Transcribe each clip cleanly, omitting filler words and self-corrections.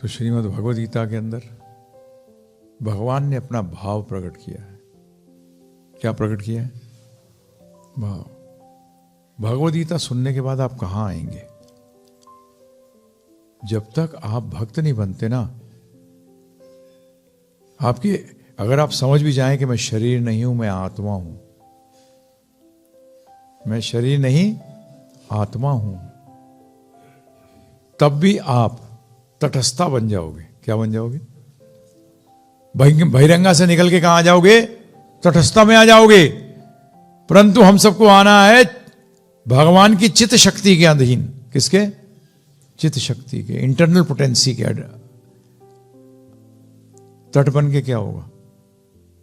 तो श्रीमद् भगवद गीता के अंदर भगवान ने अपना भाव प्रकट किया है। क्या प्रकट किया है? भाव। भगवद गीता सुनने के बाद आप कहां आएंगे? जब तक आप भक्त नहीं बनते ना, आपकी अगर आप समझ भी जाएं कि मैं शरीर नहीं हूं, मैं आत्मा हूं, मैं शरीर नहीं आत्मा हूं, तब भी आप तटस्था बन जाओगे। क्या बन जाओगे? बहिरंगा से निकल के कहां आ जाओगे? तटस्था में आ जाओगे। परंतु हम सबको आना है भगवान की चित्त शक्ति के अधीन। किसके? चित्त शक्ति के, इंटरनल पोटेंसी के। तट बन के क्या होगा?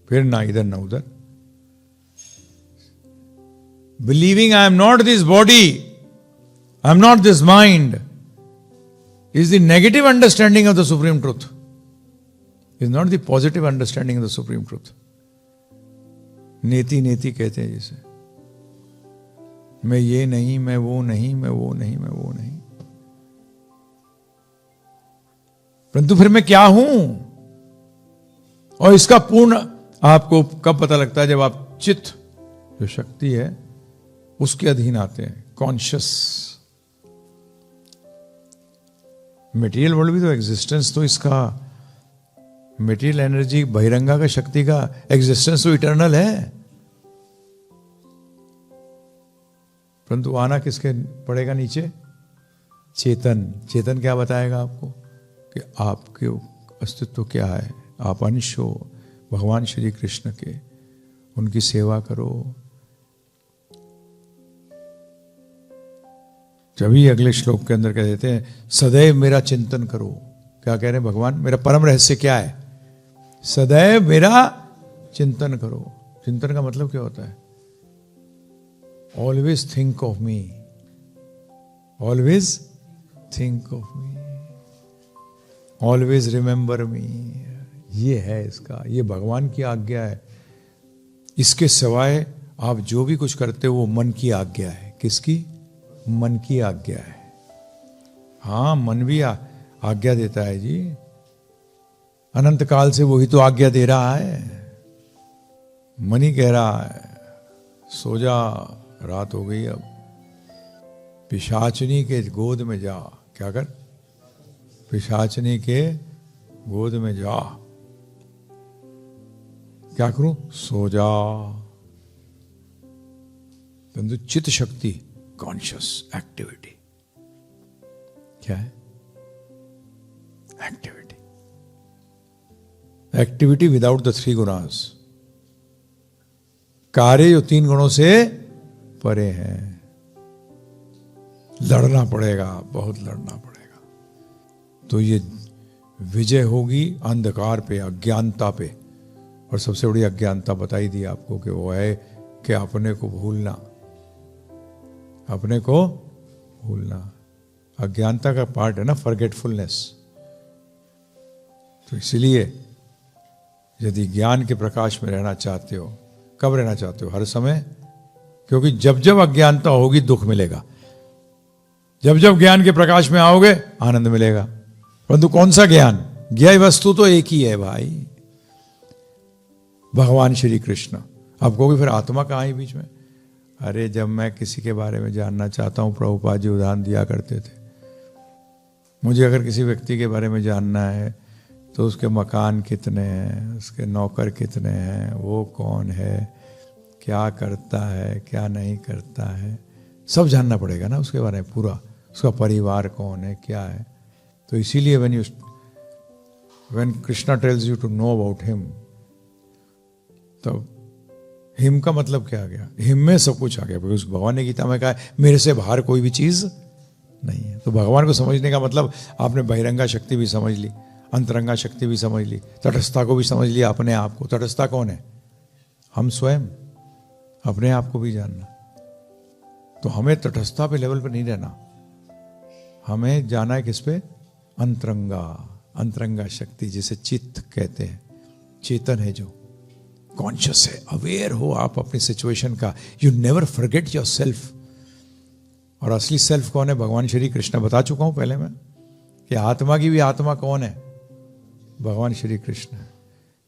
फिर ना इधर ना उधर। Believing I am not this body, I am not this mind is the negative understanding of the supreme truth, is not the positive understanding of the supreme truth. नेति नेति कहते हैं जिसे, मैं ये नहीं, मैं वो नहीं, मैं वो नहीं, मैं वो नहीं, परंतु फिर मैं क्या हूं? और इसका पूर्ण आपको कब पता लगता है? जब आप चित्त जो शक्ति है उसके अधीन आते हैं। कॉन्शियस मटेरियल वर्ल्ड भी तो एग्जिस्टेंस तो इसका, मटेरियल एनर्जी बहिरंगा का शक्ति का एग्जिस्टेंस तो इटर्नल है, परंतु आना किसके पड़ेगा नीचे? चेतन। चेतन क्या बताएगा आपको कि आपके अस्तित्व क्या है? आप अंश हो भगवान श्री कृष्ण के, उनकी सेवा करो। जभी अगले श्लोक के अंदर कह देते हैं सदैव मेरा चिंतन करो। क्या कह रहे हैं भगवान? मेरा परम रहस्य क्या है? सदैव मेरा चिंतन करो। चिंतन का मतलब क्या होता है? Always think of me, always think of me, always remember मी। ये है इसका, ये भगवान की आज्ञा है। इसके सिवाय आप जो भी कुछ करते हो वो मन की आज्ञा है। किसकी? मन की आज्ञा है। हां, मन भी आज्ञा देता है जी, अनंत काल से वही तो आज्ञा दे रहा है। मन ही कह रहा है सो जा, रात हो गई, अब पिशाचनी के गोद में जा। क्या कर? पिशाचनी के गोद में जा। क्या करूं? सो जा। परंतु चित्त शक्ति, कॉन्शियस एक्टिविटी क्या है? Activity. Activity without the three gunas. कार्य जो तीन गुणों से परे हैं। लड़ना पड़ेगा, बहुत लड़ना पड़ेगा। तो ये विजय होगी अंधकार पे, अज्ञानता पे। और सबसे बड़ी अज्ञानता बताई दी आपको कि वो है कि अपने को भूलना, अपने को भूलना। अज्ञानता का पार्ट है ना फॉरगेटफुलनेस। तो इसलिए यदि ज्ञान के प्रकाश में रहना चाहते हो, कब रहना चाहते हो? हर समय। क्योंकि जब जब अज्ञानता होगी दुख मिलेगा, जब जब ज्ञान के प्रकाश में आओगे आनंद मिलेगा। परंतु कौन सा ज्ञान? ज्ञेय वस्तु तो एक ही है भाई, भगवान श्री कृष्ण। आप कहोगे फिर आत्मा कहाँ है बीच में? अरे जब मैं किसी के बारे में जानना चाहता हूं, प्रभुपाद जी उदाहरण दिया करते थे, मुझे अगर किसी व्यक्ति के बारे में जानना है तो उसके मकान कितने हैं, उसके नौकर कितने हैं, वो कौन है, क्या करता है, क्या नहीं करता है, सब जानना पड़ेगा ना उसके बारे में पूरा। उसका परिवार कौन है, क्या है। तो इसीलिए when Krishna tells you to know about him, तो हिम का मतलब क्या आ गया? हिम में सब कुछ आ गया। क्योंकि उस भगवान ने गीता में कहा है मेरे से बाहर कोई भी चीज नहीं है। तो भगवान को समझने का मतलब आपने बहिरंगा शक्ति भी समझ ली, अंतरंगा शक्ति भी समझ ली, तटस्थता को भी समझ लिया, अपने आप को। तटस्थता कौन है? हम स्वयं। अपने आप को भी जानना। तो हमें तटस्थता पे लेवल पर नहीं रहना, हमें जाना है किस पे? अंतरंगा। अंतरंगा शक्ति जिसे चित्त कहते हैं, चेतन है जो कॉन्शियस है। अवेयर हो आप अपनी सिचुएशन का। You never forget your self. और असली सेल्फ कौन है? भगवान श्री कृष्ण। बता चुका हूं पहले मैं। कि आत्मा की भी आत्मा कौन है? भगवान श्री कृष्ण है।